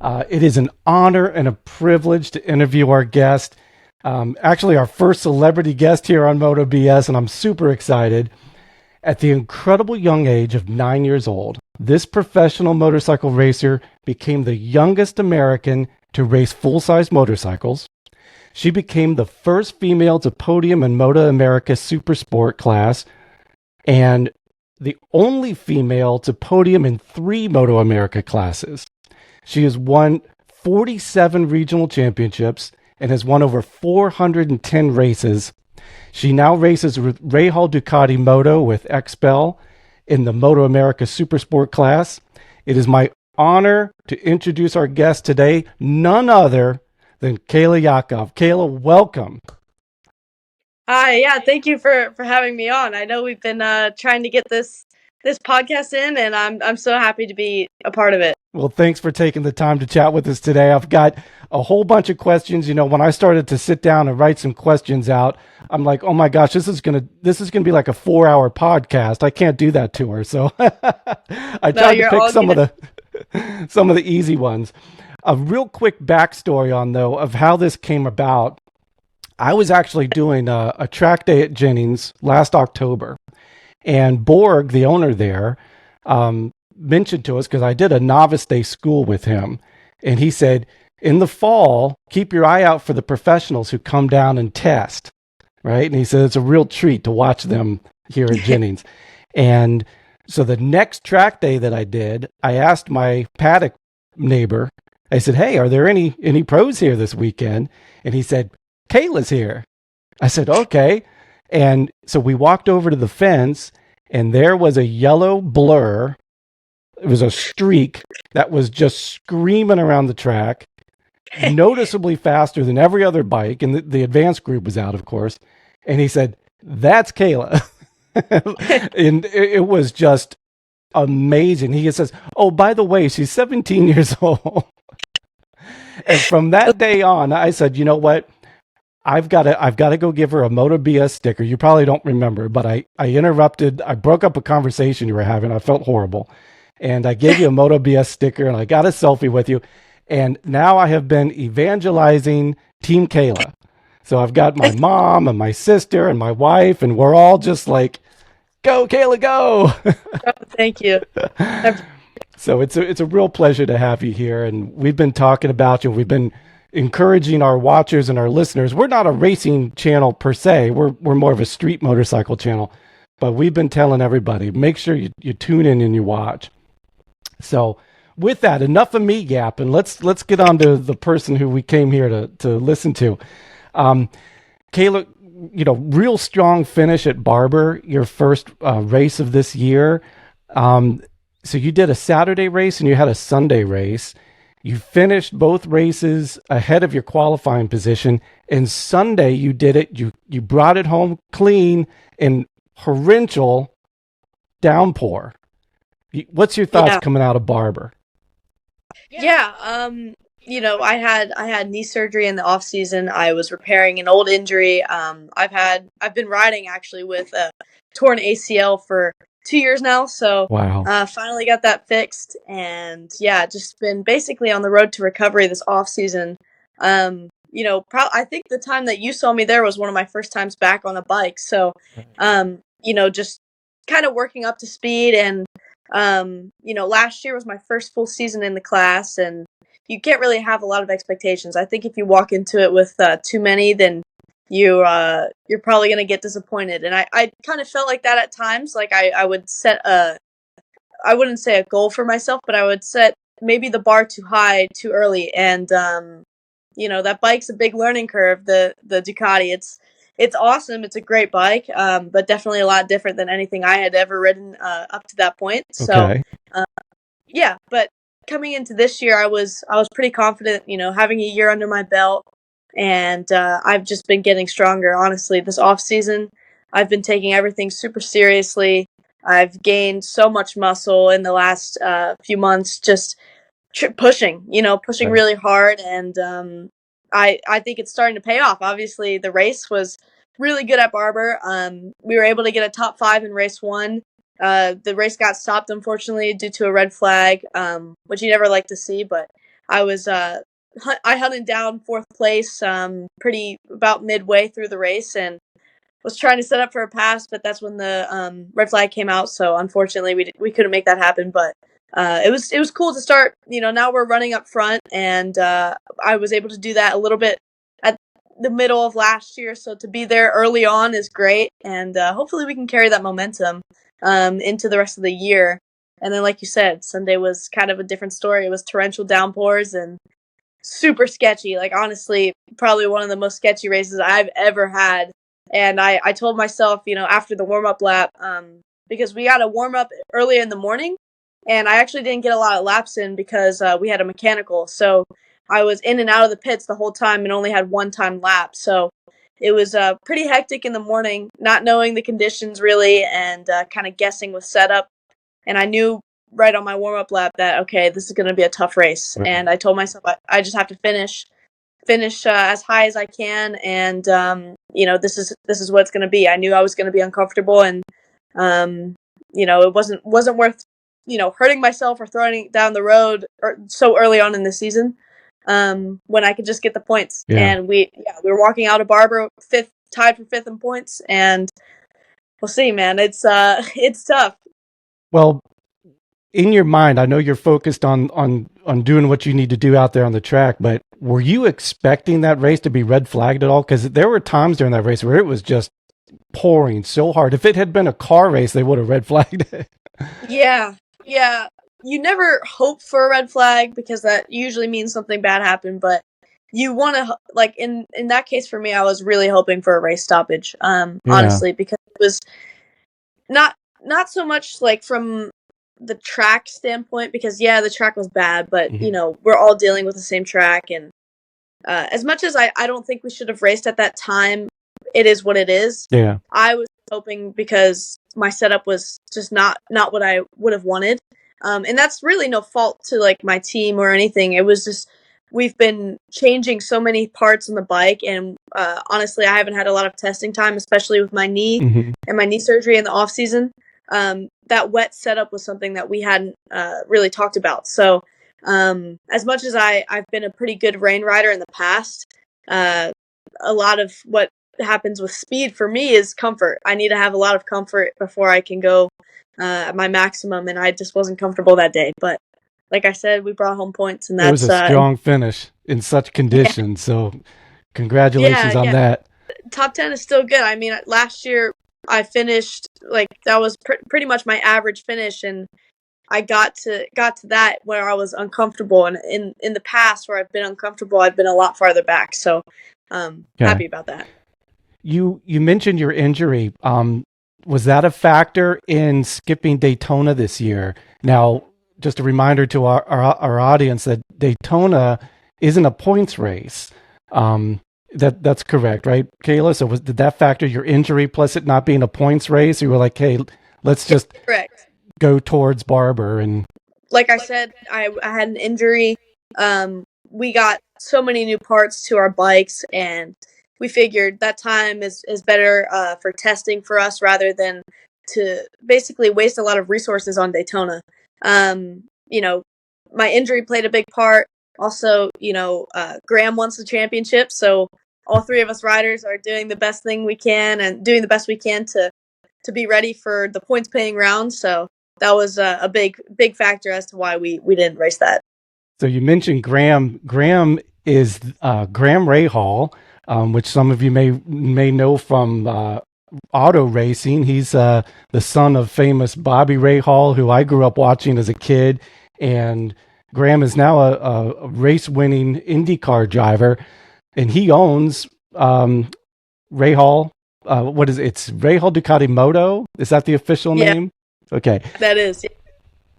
It is an honor and a privilege to interview our guest. Actually, our first celebrity guest here on MotoBS, and I'm super excited. At the incredible young age of 9 years old, this professional motorcycle racer became the youngest American to race full-size motorcycles. She became the first female to podium in Moto America Super Sport class and the only female to podium in 3 Moto America classes. She has won 47 regional championships and has won over 410 races. She now races with Rahal Ducati Moto with XPEL in the Moto America Super Sport class. It is my honor to introduce our guest today, none other than Kayla Yaakov. Kayla, welcome. Hi, yeah, thank you for having me on. I know we've been trying to get this podcast in, and I'm so happy to be a part of it. Well, thanks for taking the time to chat with us today. I've got a whole bunch of questions. You know, when I started to sit down and write some questions out, I'm like, oh my gosh, this is gonna be like a 4-hour podcast. I can't do that to her. So I tried to pick some of the easy ones. A real quick backstory of how this came about. I was actually doing a track day at Jennings last October, and Borg, the owner there, mentioned to us, because I did a novice day school with him, and he said, in the fall, keep your eye out for the professionals who come down and test, right? And he said it's a real treat to watch them here at Jennings. And so the next track day that I did, I asked my paddock neighbor, I said, hey, are there any pros here this weekend? And he said, Kayla's here. I said, okay. And so we walked over to the fence, and there was a yellow blur. It was a streak that was just screaming around the track, noticeably faster than every other bike. And the advanced group was out, of course. And he said, that's Kayla. And it was just amazing. He says, oh, by the way, she's 17 years old. And from that day on, I said, you know what? I've got to go give her a MotoBS sticker. You probably don't remember, but I broke up a conversation you were having. I felt horrible. And I gave you a MotoBS sticker, and I got a selfie with you. And now I have been evangelizing Team Kayla. So I've got my mom and my sister and my wife, and we're all just like, go, Kayla, go. Oh, thank you. So it's a real pleasure to have you here. And we've been talking about you. We've been encouraging our watchers and our listeners. We're not a racing channel per se. We're more of a street motorcycle channel. But we've been telling everybody, make sure you tune in and you watch. So with that, enough of me yapping. Let's get on to the person who we came here to listen to. Kayla, real strong finish at Barber, your first race of this year. So you did a Saturday race and you had a Sunday race. You finished both races ahead of your qualifying position. And Sunday you did it. You brought it home clean in torrential downpour. What's your thoughts coming out of Barber? Yeah, I had knee surgery in the off season. I was repairing an old injury. I've been riding actually with a torn ACL for 2 years now. So wow. Finally got that fixed, and just been basically on the road to recovery this off season. I think the time that you saw me there was one of my first times back on a bike. So, just kind of working up to speed. And last year was my first full season in the class, and you can't really have a lot of expectations. I think if you walk into it with too many, then you're probably going to get disappointed. And I kind of felt like that at times. Like I would set I wouldn't say a goal for myself, but I would set maybe the bar too high too early. And, that bike's a big learning curve, the Ducati. It's awesome. It's a great bike, but definitely a lot different than anything I had ever ridden up to that point. Okay. So, but coming into this year, I was pretty confident, having a year under my belt, and I've just been getting stronger. Honestly, this off season, I've been taking everything super seriously. I've gained so much muscle in the last few months, just pushing really hard, and I think it's starting to pay off. Obviously, the race was really good at Barber. We were able to get a top 5 in race 1. The race got stopped, unfortunately, due to a red flag, which you never like to see, but I was I hunted down fourth place pretty about midway through the race and was trying to set up for a pass, but that's when the red flag came out. So unfortunately, we couldn't make that happen. But it was cool to start. Now we're running up front, and I was able to do that a little bit at the middle of last year. So to be there early on is great, and hopefully we can carry that momentum into the rest of the year. And then, like you said, Sunday was kind of a different story. It was torrential downpours and super sketchy. Like, honestly, probably one of the most sketchy races I've ever had. And I told myself, after the warm-up lap, because we got a warm-up early in the morning, and I actually didn't get a lot of laps in because we had a mechanical. So I was in and out of the pits the whole time and only had one time lap. So it was pretty hectic in the morning, not knowing the conditions really and kind of guessing with setup. And I knew right on my warm-up lap that, okay, this is going to be a tough race. Right. And I told myself I just have to finish as high as I can, and this is what it's going to be. I knew I was going to be uncomfortable, and it wasn't worth hurting myself or throwing it down the road so early on in the season when I could just get the points. Yeah. And we were walking out of Barber tied for fifth in points, and we'll see, man. It's tough. Well, in your mind, I know you're focused on doing what you need to do out there on the track, but were you expecting that race to be red flagged at all? Because there were times during that race where it was just pouring so hard. If it had been a car race, they would have red flagged it. Yeah. You never hope for a red flag because that usually means something bad happened, but you want to, like, in that case for me, I was really hoping for a race stoppage, honestly, because it was not so much like from the track standpoint, because the track was bad, but we're all dealing with the same track, and as much as I don't think we should have raced at that time, it is what it is. Yeah, I was hoping because my setup was just not what I would have wanted, and that's really no fault to like my team or anything. It was just we've been changing so many parts on the bike, and honestly, I haven't had a lot of testing time, especially with my knee and my knee surgery in the off season. That wet setup was something that we hadn't really talked about. So as much as I've been a pretty good rain rider in the past, a lot of what happens with speed for me is comfort. I need to have a lot of comfort before I can go at my maximum, and I just wasn't comfortable that day. But like I said, we brought home points, and that's it was a strong finish in such conditions. So congratulations on that. Top 10 is still good. I mean, last year I finished that was pretty much my average finish, and I got to that where I was uncomfortable, and in the past where I've been uncomfortable, I've been a lot farther back. So happy about that. You mentioned your injury. Was that a factor in skipping Daytona this year? Now, just a reminder to our audience that Daytona isn't a points race. That's correct, right, Kayla? So did that factor your injury plus it not being a points race? You were like, hey, let's just go towards Barber. And like I said, I had an injury. We got so many new parts to our bikes, and we figured that time is better for testing for us rather than to basically waste a lot of resources on Daytona. My injury played a big part. Also, Graham wants the championship, so all three of us riders are doing the best thing we can and doing the best we can to be ready for the points paying round. So that was a big factor as to why we didn't race that. So you mentioned Graham. Graham is Graham Rahal, which some of you may know from auto racing. He's the son of famous Bobby Rahal, who I grew up watching as a kid, and Graham is now a race-winning IndyCar driver, and he owns Rahal. What is it? It's Rahal Ducati Moto. Is that the official name? Okay, that is. Yeah.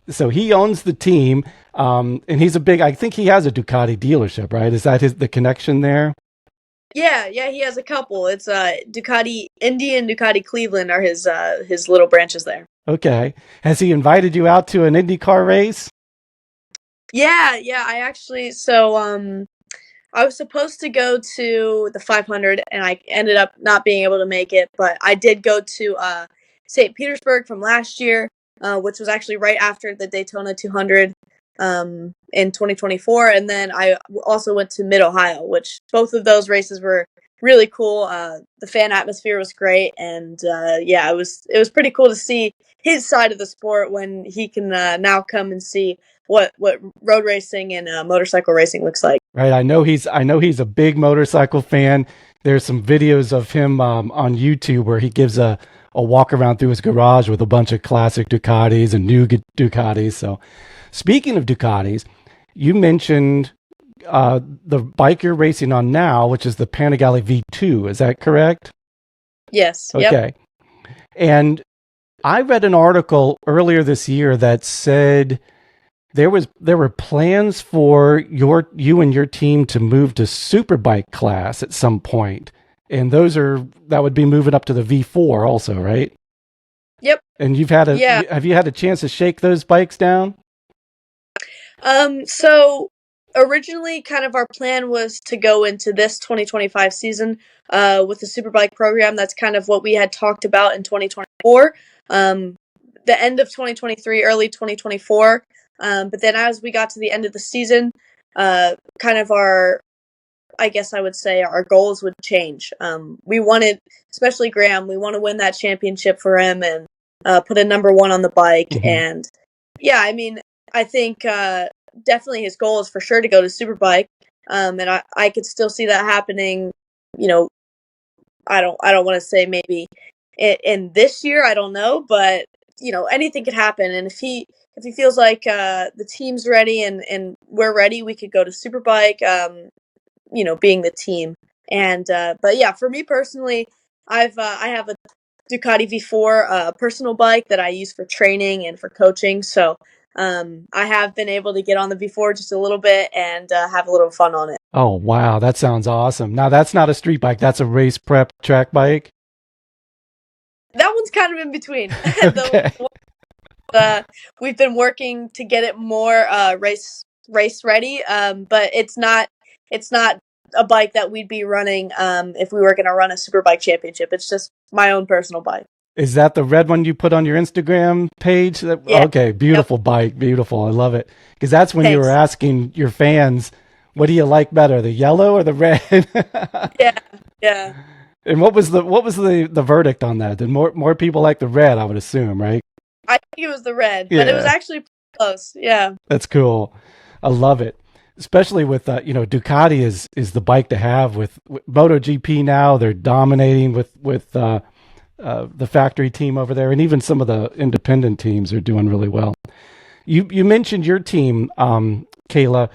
So he owns the team, and he's I think he has a Ducati dealership, right? Is that the connection there? Yeah, he has a couple. It's Ducati Indy and Ducati Cleveland are his little branches there. Okay. Has he invited you out to an IndyCar race? Yeah, I actually, so I was supposed to go to the 500 and I ended up not being able to make it, but I did go to St. Petersburg from last year, which was actually right after the Daytona 200. in 2024, and then I also went to Mid Ohio, which both of those races were really cool. The fan atmosphere was great, and yeah, it was pretty cool to see his side of the sport when he can now come and see what road racing and motorcycle racing looks like. Right. I know he's a big motorcycle fan. There's some videos of him on YouTube where he gives a walk around through his garage with a bunch of classic Ducatis and new Ducatis. So, speaking of Ducatis, you mentioned the bike you're racing on now, which is the Panigale V2. Is that correct? Yes. Okay. Yep. And I read an article earlier this year that said there were plans for you and your team to move to superbike class at some point, and that would be moving up to the V4 also, right? Yep. And have you had a chance to shake those bikes down? So originally, kind of our plan was to go into this 2025 season with the superbike program. That's kind of what we had talked about in 2024. The end of 2023, early 2024. But then as we got to the end of the season, kind of I guess I would say our goals would change. We wanted, especially Graham, we want to win that championship for him and put a number one on the bike. Mm-hmm. And yeah, I mean, I think definitely his goal is for sure to go to superbike. And I could still see that happening. You know, I don't want to say maybe in this year, I don't know, but you know, anything could happen. And if he feels like the team's ready and we're ready, we could go to superbike. You know, being the team. And but yeah, for me personally, I have a Ducati V4 personal bike that I use for training and for coaching. So I have been able to get on the V4 just a little bit and have a little fun on it. Oh wow, that sounds awesome. Now that's not a street bike; that's a race prep track bike. That one's kind of in between. Okay. We've been working to get it more race ready, but it's not a bike that we'd be running if we were going to run a superbike championship. It's just my own personal bike. Is that the red one you put on your Instagram page? Yeah. Okay, beautiful bike, beautiful. I love it. Because that's when you were asking your fans, what do you like better, the yellow or the red? Yeah. And what was the verdict on that? Did more people like the red, I would assume, right? I think it was the red, but it was actually pretty close. Yeah. That's cool. I love it. Especially with Ducati is the bike to have with MotoGP now. They're dominating with the factory team over there, and even some of the independent teams are doing really well. You mentioned your team, Kayla.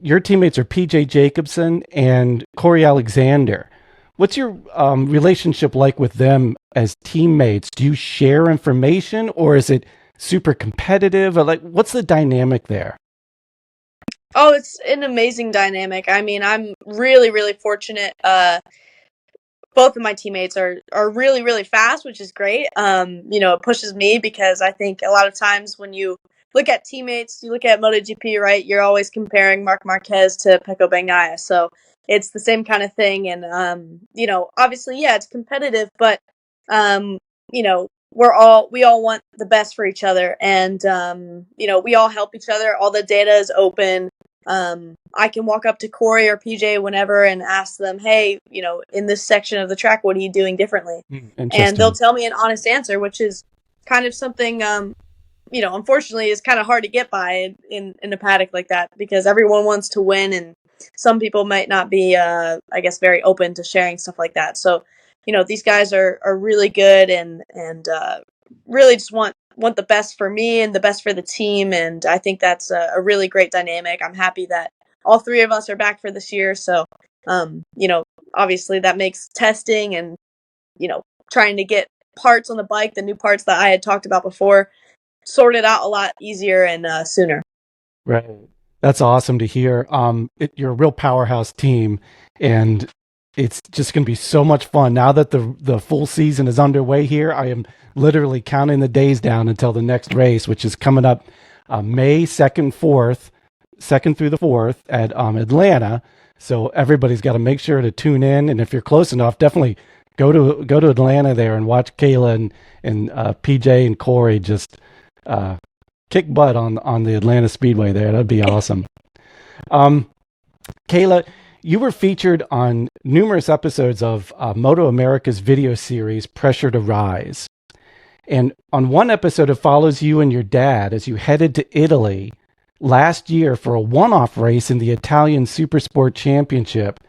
Your teammates are PJ Jacobson and Corey Alexander. What's your relationship like with them as teammates? Do you share information, or is it super competitive? Or what's the dynamic there? Oh, it's an amazing dynamic. I mean, I'm really, really fortunate. Both of my teammates are really, really fast, which is great. It pushes me because I think a lot of times when you look at teammates, you look at MotoGP, right? You're always comparing Marc Marquez to Pecco Bagnaia. So it's the same kind of thing. And, obviously, yeah, it's competitive, but, we all want the best for each other. And, we all help each other. All the data is open. I can walk up to Corey or PJ whenever and ask them, hey, in this section of the track, what are you doing differently? And they'll tell me an honest answer, which is kind of something, unfortunately is kind of hard to get by in a paddock like that because everyone wants to win and some people might not be, very open to sharing stuff like that. So, these guys are really good and really just want the best for me and the best for the team. And I think that's a really great dynamic. I'm happy that all three of us are back for this year. So, obviously that makes testing and, trying to get parts on the bike, the new parts that I had talked about before, sorted out a lot easier and sooner. Right. That's awesome to hear. You're a real powerhouse team, and it's just going to be so much fun now that the full season is underway here. I am literally counting the days down until the next race, which is coming up May 2nd through the 4th at Atlanta. So everybody's got to make sure to tune in. And if you're close enough, definitely go to Atlanta there and watch Kayla and PJ and Corey just kick butt on the Atlanta Speedway there. That'd be awesome. Um, Kayla, you were featured on numerous episodes of Moto America's video series, Pressure to Rise. And on one episode, it follows you and your dad as you headed to Italy last year for a one-off race in the Italian Supersport Championship,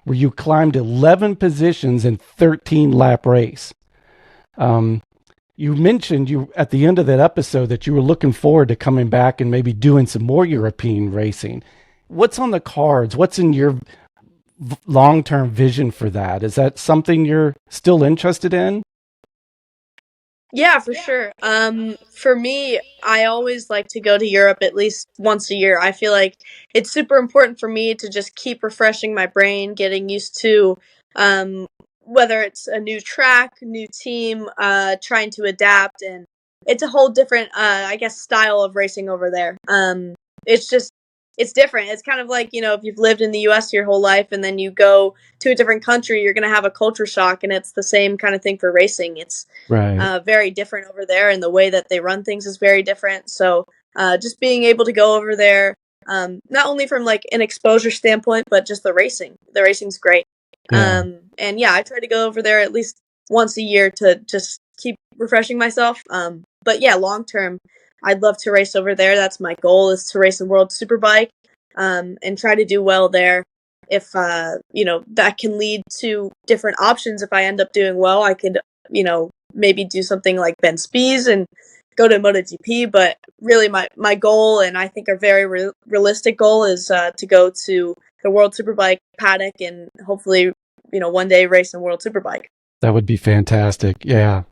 where you climbed 11 positions in 13-lap race. You mentioned you at the end of that episode that you were looking forward to coming back and maybe doing some more European racing. What's on the cards? What's in your long-term vision for that? Is that something you're still interested in? Yeah, for sure. For me, I always like to go to Europe at least once a year. I feel like it's super important for me to just keep refreshing my brain, getting used to um, whether it's a new track, new team, trying to adapt, and it's a whole different, I guess, style of racing over there. It's just it's different. It's kind of like, if you've lived in the US your whole life and then you go to a different country, you're going to have a culture shock, and it's the same kind of thing for racing. It's Right. very different over there, and the way that they run things is very different. So just being able to go over there, not only from like an exposure standpoint, but just the racing. The racing's great. Yeah. And yeah, I try to go over there at least once a year to just keep refreshing myself. But yeah, long term, I'd love to race over there. That's my goal, is to race a World Superbike, and try to do well there. If that can lead to different options. If I end up doing well, I could maybe do something like Ben Spies and go to MotoGP. But really, my goal, and I think a very realistic goal, is to go to the World Superbike paddock and hopefully one day race in World Superbike. That would be fantastic. Yeah.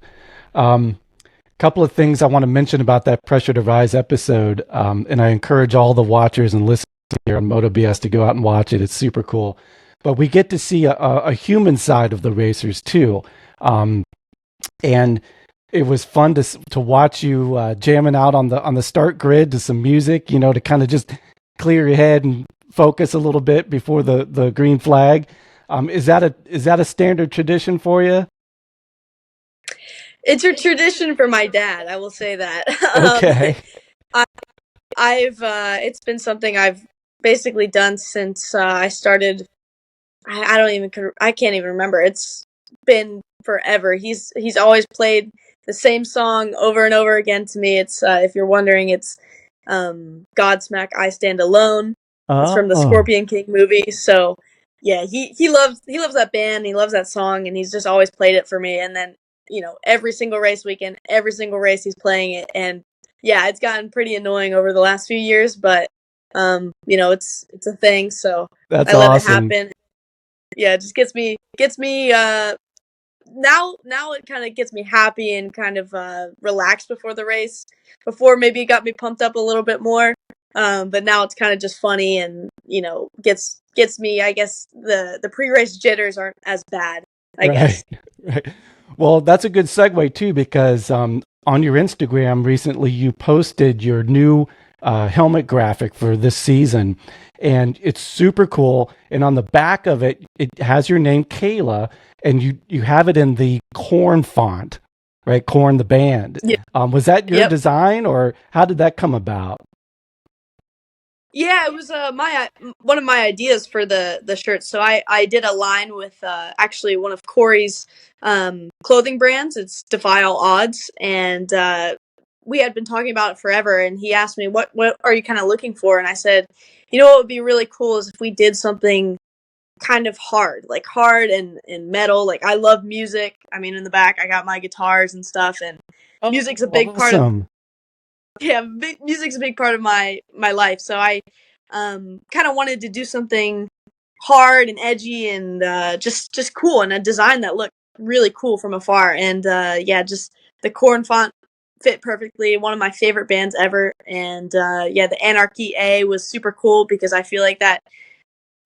Couple of things I want to mention about that Pressure to Rise episode, and I encourage all the watchers and listeners here on MotoBS to go out and watch it. It's super cool. But we get to see a human side of the racers too, and it was fun to watch you jamming out on the start grid to some music, to kind of just clear your head and focus a little bit before the green flag. Is that a standard tradition for you? It's a tradition for my dad, I will say that. Okay. I've it's been something I've basically done since I started. I can't even remember. It's been forever. He's always played the same song over and over again to me. It's if you're wondering, it's Godsmack I Stand Alone. It's from the Scorpion King movie. So yeah, he loves that band, he loves that song, and he's just always played it for me. And then every single race weekend, every single race he's playing it. And yeah, it's gotten pretty annoying over the last few years, but it's a thing, so That's I let awesome. it happen. Yeah, it just gets me now it kind of gets me happy and kind of relaxed before the race. Before, maybe it got me pumped up a little bit more, but now it's kind of just funny, and gets me. I guess the pre-race jitters aren't as bad, I guess. Right. Well, that's a good segue too, because on your Instagram recently, you posted your new helmet graphic for this season, and it's super cool. And on the back of it, it has your name, Kayla, and you have it in the Korn font, right? Korn, the band. Yeah. Was that your Yep. design, or how did that come about? Yeah, it was one of my ideas for the shirt. So I did a line with actually one of Corey's clothing brands. It's Defy All Odds, and we had been talking about it forever. And he asked me, "What are you kind of looking for?" And I said, what would be really cool is if we did something kind of hard, like hard and metal. Like, I love music. I mean, in the back I got my guitars and stuff, and music's a big part of Awesome. music's a big part of my life. So I kind of wanted to do something hard and edgy and just cool, and a design that looked really cool from afar. And just the Korn font fit perfectly. One of my favorite bands ever. And the Anarchy A was super cool because I feel like that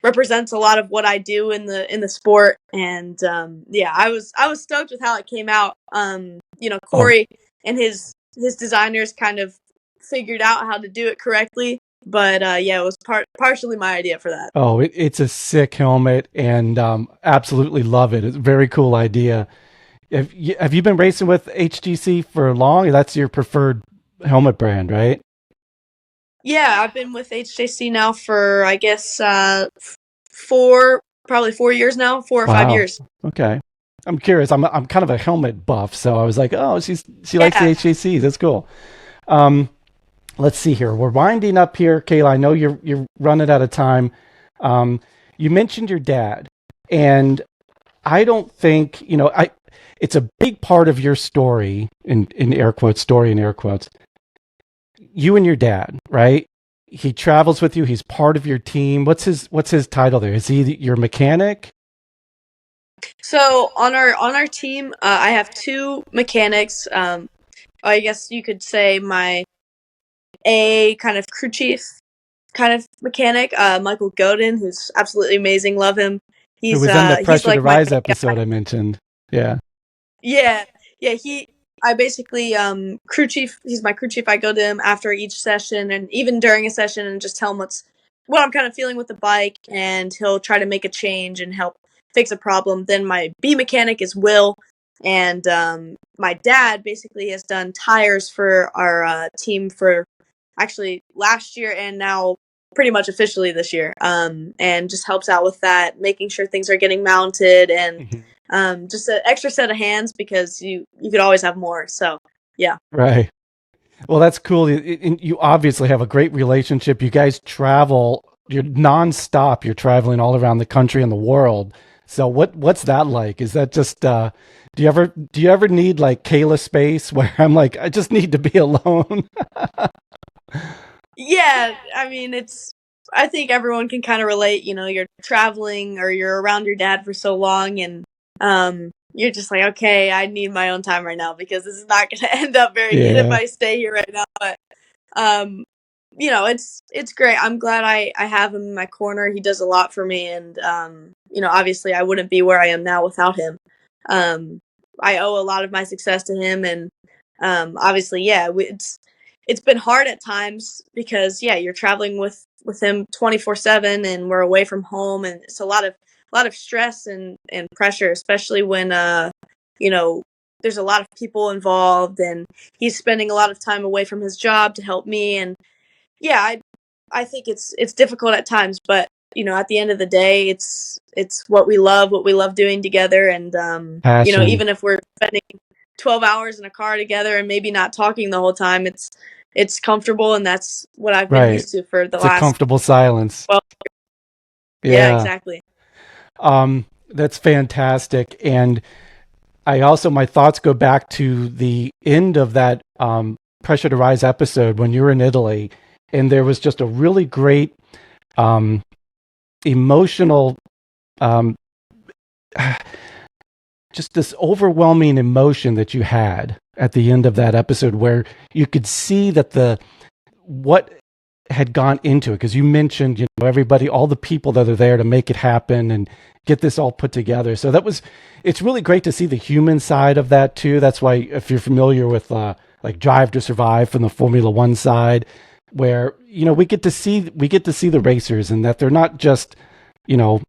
represents a lot of what I do in the sport. And I was stoked with how it came out. Corey and his designers kind of figured out how to do it correctly, but it was partially my idea for that. Oh, it's a sick helmet, and absolutely love it. It's a very cool idea. Have you been racing with HGC for long? That's your preferred helmet brand, right? Yeah, I've been with HJC now for I guess probably 4 years now, 4 or 5 Wow. years. Okay. I'm curious. I'm kind of a helmet buff, so I was like, oh, she likes the Yeah. HJCs. That's cool. Um, let's see here. We're winding up here, Kayla. I know you're running out of time. Um, you mentioned your dad, and I don't think I. It's a big part of your story in air quotes, story in air quotes. You and your dad, right? He travels with you. He's part of your team. What's his title there? Is he your mechanic? So on our team, I have two mechanics. I guess you could say my A kind of crew chief kind of mechanic, Michael Godin, who's absolutely amazing. Love him. Who He's was in the he's Pressure to like my Rise main episode guy. I mentioned? Yeah. Yeah, yeah. I basically crew chief. He's my crew chief. I go to him after each session and even during a session and just tell him what I'm kind of feeling with the bike, and he'll try to make a change and help fix a problem. Then my B mechanic is Will, and my dad basically has done tires for our team for actually last year and now pretty much officially this year. And just helps out with that, making sure things are getting mounted and Mhm. just an extra set of hands because you could always have more. So yeah. Right. Well, that's cool. You obviously have a great relationship. You guys travel. You're nonstop. You're traveling all around the country and the world. So what's that like? Is that just do you ever need like Kayla space where I'm like I just need to be alone? Yeah, I mean I think everyone can kind of relate, you're traveling or you're around your dad for so long and you're just like, okay, I need my own time right now because this is not going to end up very good if Yeah. I stay here right now. But um it's great. I'm glad I have him in my corner. He does a lot for me, and obviously I wouldn't be where I am now without him. um I owe a lot of my success to him, and obviously, yeah, it's been hard at times because yeah, you're traveling with him 24/7 and we're away from home, and it's a lot of stress and pressure, especially when you know there's a lot of people involved and he's spending a lot of time away from his job to help me. And yeah, I think it's difficult at times, but at the end of the day, it's what we love doing together, and Passion. even if we're spending 12 hours in a car together and maybe not talking the whole time, it's comfortable, and that's what I've been Right. used to for the It's a last comfortable silence. 12. Yeah, Yeah. exactly. That's fantastic. And I also, my thoughts go back to the end of that Pressure to Rise episode when you were in Italy, and there was just a really great um, emotional, um, just this overwhelming emotion that you had at the end of that episode, where you could see that what had gone into it, because you mentioned everybody, all the people that are there to make it happen and get this all put together. So it's really great to see the human side of that too. That's why if you're familiar with like Drive to Survive from the Formula One side, where we get to see the racers and that they're not just you know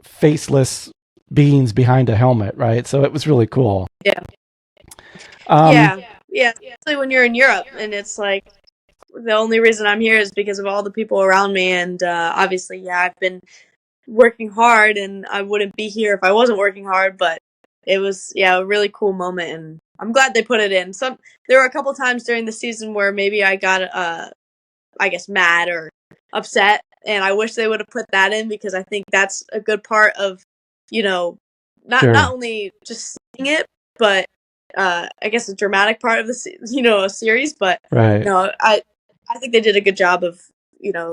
faceless beings behind a helmet, right? So it was really cool. Yeah, Um, yeah. Especially when you're in Europe, and it's like the only reason I'm here is because of all the people around me, and obviously, yeah, I've been working hard, and I wouldn't be here if I wasn't working hard. But it was, yeah, a really cool moment, and I'm glad they put it in. There were a couple times during the season where maybe I got I guess mad or upset, and I wish they would have put that in because I think that's a good part of you know not sure, only just seeing it, but I guess a dramatic part of a series. But right, no, I think they did a good job of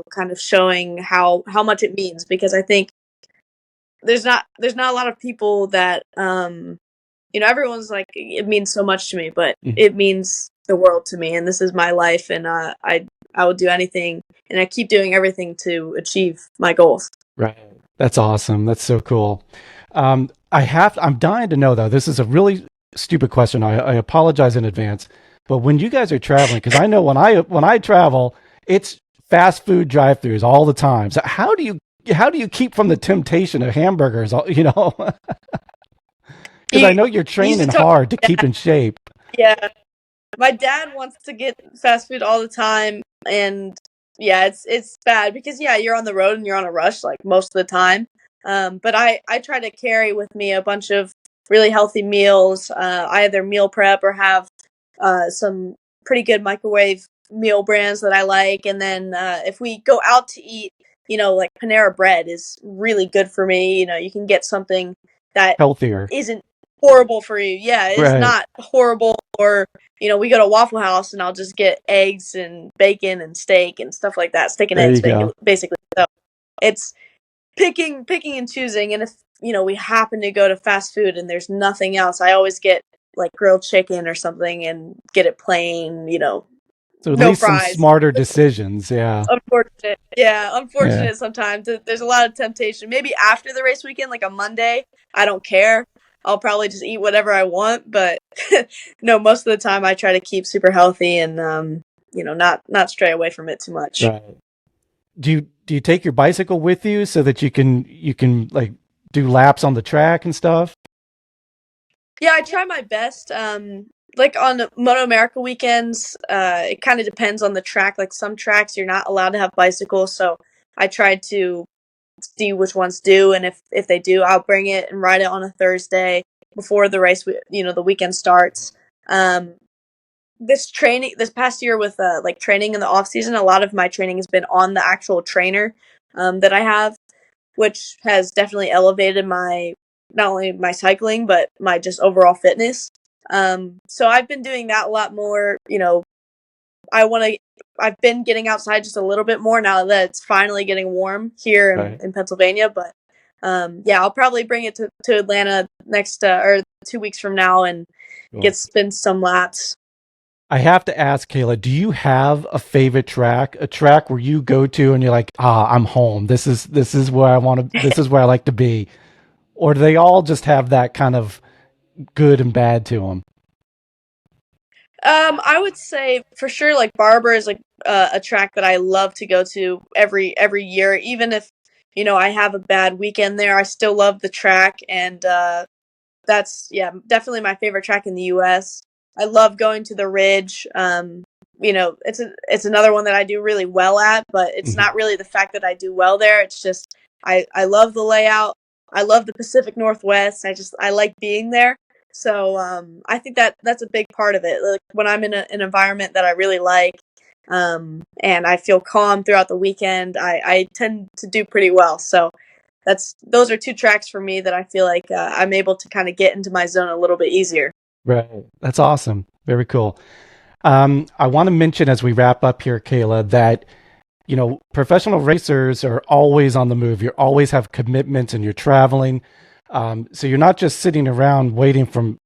kind of showing how much it means, because I think there's not a lot of people that everyone's like, it means so much to me, but Mhm. it means the world to me, and this is my life, and I will do anything, and I keep doing everything to achieve my goals. Right. That's awesome. That's so cool. I'm dying to know though. This is a really stupid question. I apologize in advance. But when you guys are traveling, because I know when I travel, it's fast food drive-throughs all the time. So how do you keep from the temptation of hamburgers? Because I You know you're you training should talk. hard to keep in shape. Yeah, my dad wants to get fast food all the time, and yeah, it's bad because yeah, you're on the road and you're on a rush like most of the time. But I try to carry with me a bunch of really healthy meals. I either meal prep or have some pretty good microwave meal brands that I like. And then if we go out to eat, like Panera Bread is really good for me. You can get something that Healthier. isn't horrible for you. Yeah, it's Right. not horrible. Or we go to Waffle House and I'll just get eggs and bacon and steak and stuff like that. Steak and There eggs, you bacon, go. basically. So it's picking and choosing. And if we happen to go to fast food and there's nothing else, I always get like grilled chicken or something and get it plain. So at No least some fries. smarter decisions. Yeah. Unfortunate. Yeah, Yeah. unfortunate sometimes. There's a lot of temptation. Maybe after the race weekend, like a Monday, I don't care. I'll probably just eat whatever I want, but no, most of the time I try to keep super healthy and not stray away from it too much. Right. Do you take your bicycle with you so that you can like do laps on the track and stuff? Yeah, I try my best. Like on Moto America weekends, it kind of depends on the track. Like some tracks you're not allowed to have bicycles, so I try to see which ones do, and if they do, I'll bring it and ride it on a Thursday before the race. The weekend starts. Um, this past year with like training in the off season, a lot of my training has been on the actual trainer that I have, which has definitely elevated my not only my cycling but my just overall fitness. So I've been doing that a lot more. I want to. I've been getting outside just a little bit more now that it's finally getting warm here Right. in Pennsylvania. But yeah, I'll probably bring it to Atlanta next or 2 weeks from now and Cool. spin some laps. I have to ask, Kayla, do you have a favorite track? A track where you go to and you're like, I'm home. This is where I want to. This is where I like to be. Or do they all just have that kind of good and bad to them? I would say for sure, like Barber is like a track that I love to go to every year, even if I have a bad weekend there. I still love the track, and that's yeah, definitely my favorite track in the U.S. I love going to the Ridge. It's another one that I do really well at, but it's Mhm. not really the fact that I do well there. It's just I love the layout. I love the Pacific Northwest. I like being there. So I think that's a big part of it. Like when I'm in an environment that I really like, and I feel calm throughout the weekend, I tend to do pretty well. So those are two tracks for me that I feel like I'm able to kind of get into my zone a little bit easier. Right. That's awesome. Very cool. I want to mention as we wrap up here, Kayla, that professional racers are always on the move. You always have commitments and you're traveling. So you're not just sitting around waiting from,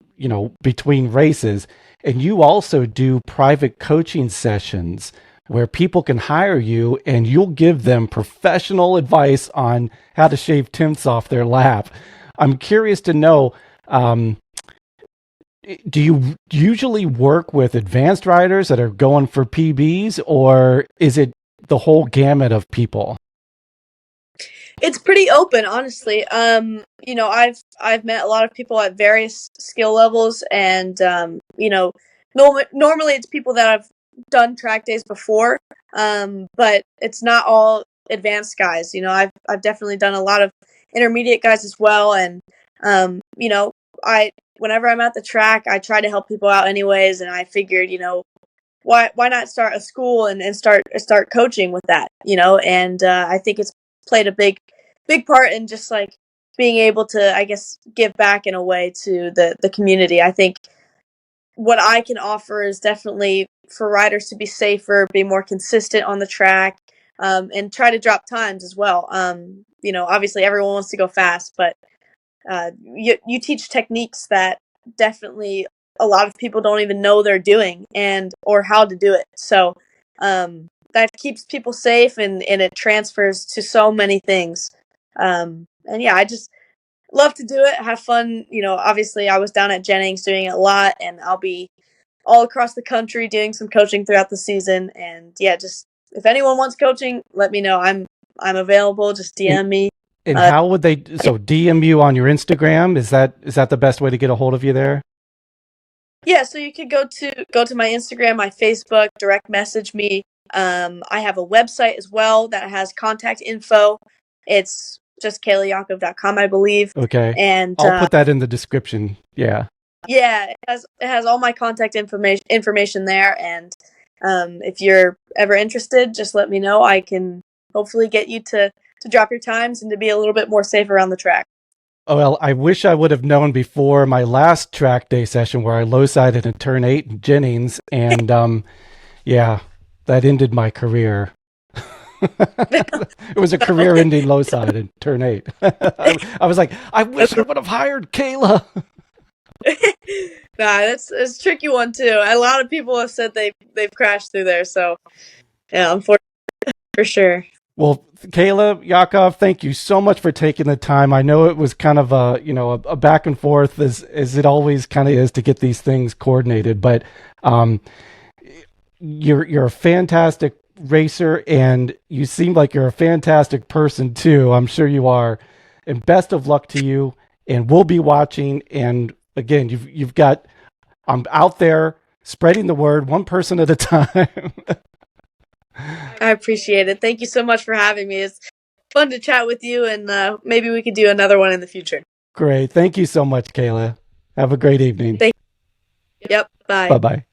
between races. And you also do private coaching sessions where people can hire you and you'll give them professional advice on how to shave tints off their lap. I'm curious to know, um, do you usually work with advanced riders that are going for PBs, or is it the whole gamut of people? It's pretty open, honestly. I've met a lot of people at various skill levels, and normally it's people that I've done track days before, but it's not all advanced guys. I've definitely done a lot of intermediate guys as well, and I whenever I'm at the track, I try to help people out anyways, and I figured, why not start a school and start coaching with that, and I think it's played a big part in just like being able to, I guess, give back in a way to the community. I think what I can offer is definitely for riders to be safer, be more consistent on the track, and try to drop times as well. Obviously everyone wants to go fast, but you teach techniques that definitely a lot of people don't even know they're doing and or how to do it. So that keeps people safe and it transfers to so many things. And yeah, I just love to do it, have fun. Obviously I was down at Jennings doing it a lot, and I'll be all across the country doing some coaching throughout the season. And yeah, just if anyone wants coaching, let me know. I'm available. Just And, DM me. and Uh, how would they, so DM you on your Instagram? Is that the best way to get a hold of you there? Yeah, so you could go to my Instagram, my Facebook, direct message me. I have a website as well that has contact info. It's just KaylaYaakov.com, I believe. Okay. And I'll put that in the description. Yeah. yeah, it has all my contact information there. And if you're ever interested, just let me know. I can hopefully get you to drop your times and to be a little bit more safe around the track. Oh, well, I wish I would have known before my last track day session where I low-sided in turn 8 in Jennings, and yeah, that ended my career. It was a career-ending low-side in turn 8. I was like, I wish I would have hired Kayla. Nah, it's a tricky one too. A lot of people have said they've crashed through there, so yeah, unfortunately, for sure. Well, Kayla Yaakov, thank you so much for taking the time. I know it was kind of a back and forth as it always kind of is to get these things coordinated, but you're a fantastic racer, and you seem like you're a fantastic person too. I'm sure you are. And best of luck to you. And we'll be watching. And again, you've got, I'm out there spreading the word one person at a time. I appreciate it. Thank you so much for having me. It's fun to chat with you, and maybe we could do another one in the future. Great. Thank you so much, Kayla. Have a great evening. Yep. Bye. Bye-bye.